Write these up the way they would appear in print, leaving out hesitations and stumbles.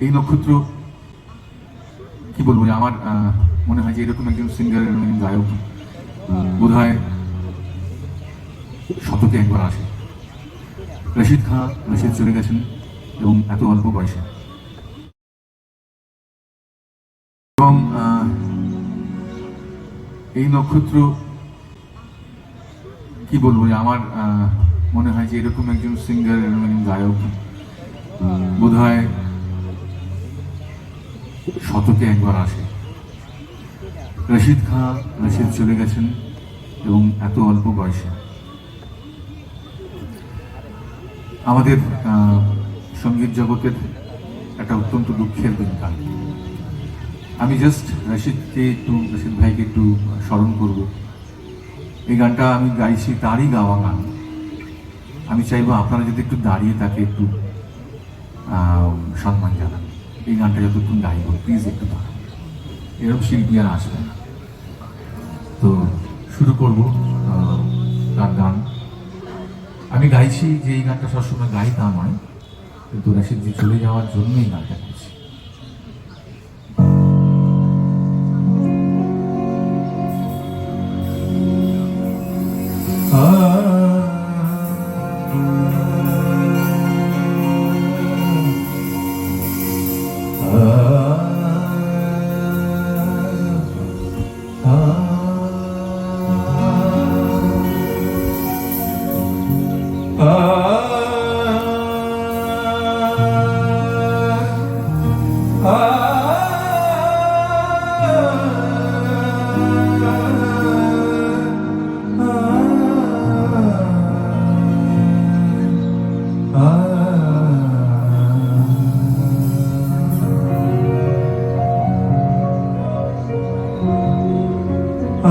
এই নক্ষত্র কি বলবো, আমার মনে হয় যে এরকম একজন সিঙ্গার, একজন গায়ক বোধহয় শতকে একবার আসে। রশিদ খান, রশিদ চলে গেছেন এবং এত অল্প বয়সে। এবং এই নক্ষত্র কি বলবো, আমার মনে হয় যে এরকম একজন সিঙ্গার, একজন গায়ক বোধহয় শতকে একবার আসে। রশিদ খান, রশিদ চলে গেছেন এবং এত অল্প বয়সে। আমাদের সঙ্গীত জগতের একটা অত্যন্ত দুঃখের দিনকাল। আমি জাস্ট রশিদ ভাইকে একটু স্মরণ করব। এই গানটা আমি গাইছি, তারই গাওয়া গান। আমি চাইবো আপনারা যদি একটু দাঁড়িয়ে তাকে একটু সম্মান জানান। এই গানটা যতক্ষণ গাইব, প্লিজ একটু দাঁড়ান। এরকম শিল্পী আর আসবে না। তো শুরু করব তার গান। আমি গাইছি যে এই গানটা সবসময় গাই তা নয়, কিন্তু রশিদজি চলে যাওয়ার জন্য এই গানটা গাইছি।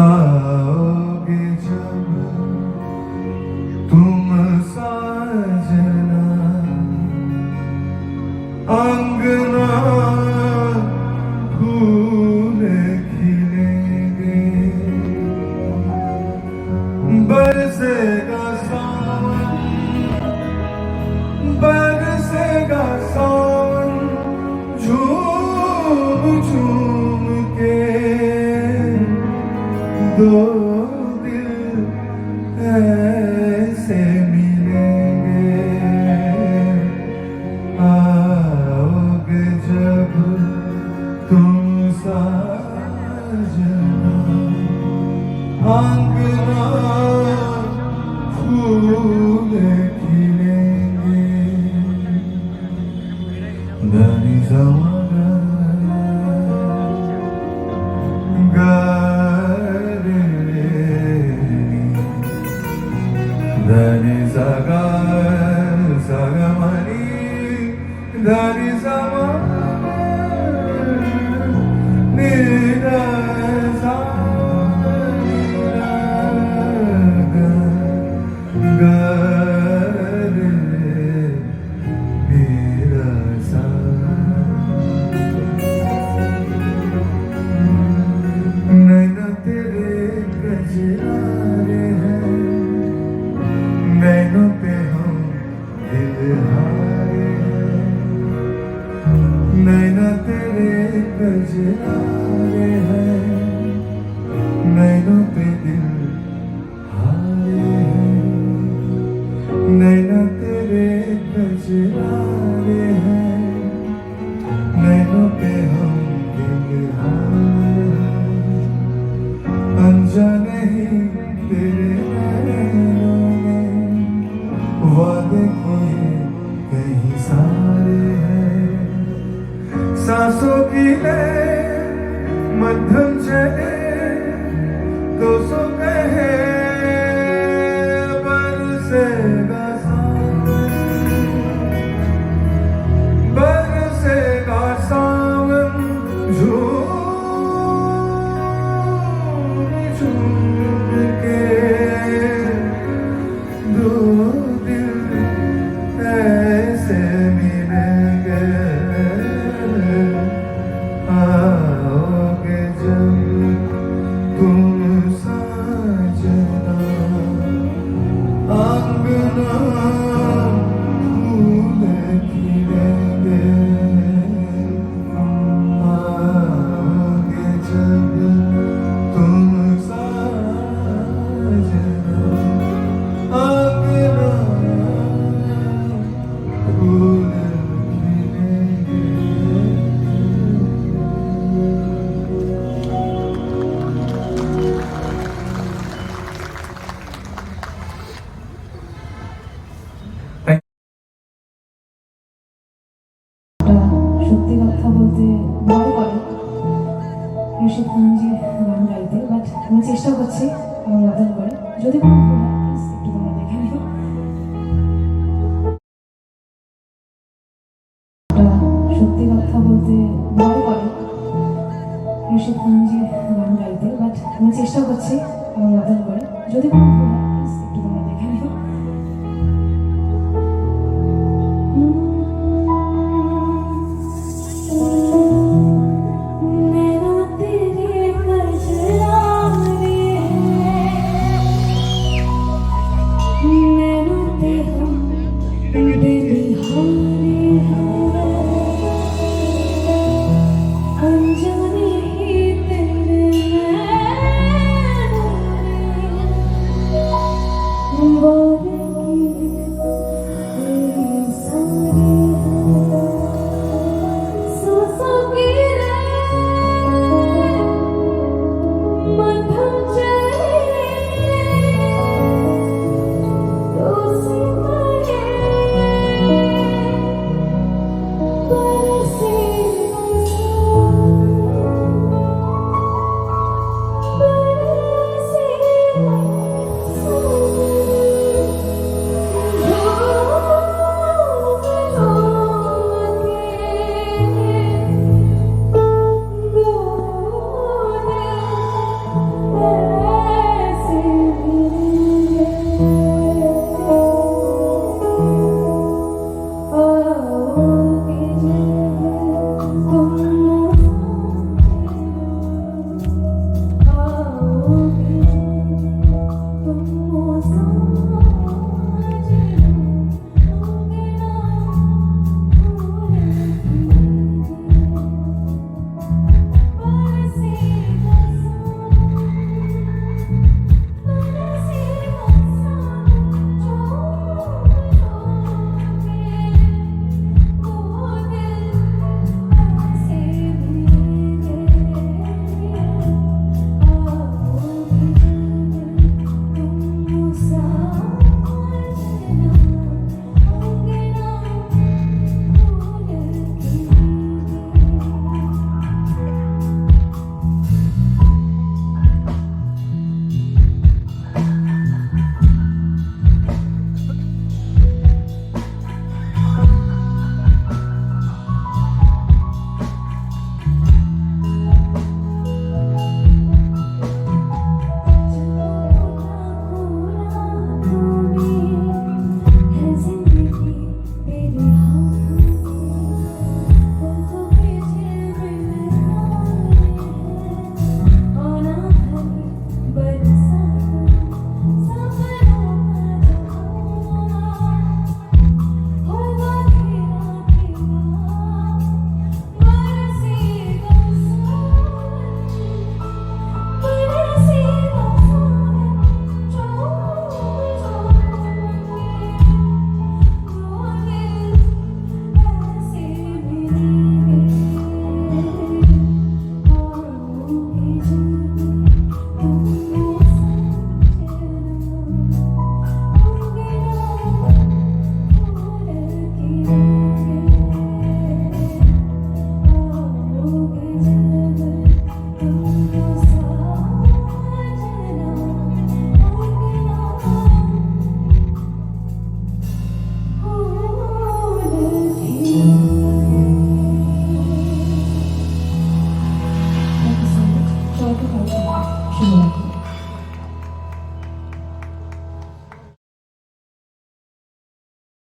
आओगे जब तुम साजना, अंगना फूल खिलेंगे, बरसेगा सावन, बरसेगा सावन, झूम झूम के दो दिल ऐसे मिलेंगे। आओगे जब तुम साजना, अंगना फूल खिलेंगे। दानी जमाना Dani saga saga mani, dani sama nida sa ga re nida sa. नैना तेरे कजरारे हैं, नैनों पे हम दिल हारे हैं। नैना तेरे कजरारे हैं, नैनों पे दिल हारे हैं। नैना तेरे कजरारे हैं, नैनों पे हम दिल हारे हैं। अनजाने ही तेरे नैनों में वादे किए कहीं सारे हैं। सांसों की ले मध्यम चले तो सो कहे, बरसेगा सावन, बरसेगा सावन, झूम के दो दिल ऐसे मिलेंगे। आओगे जब বলতে ভয় করে রশিদ খানজির গান গাইতে, বাট আমি চেষ্টা করছি আমার বদল করে। যদি কোনো ভুল হয় প্লিজ একটু তোমরা দেখে নিও। সত্যি কথা বলতে ভয় করে রশিদ খানজির গান গাইতে, বাট আমি চেষ্টা করছি আমার বদল করে। যদি কোনো ভুল হয় প্লিজ একটু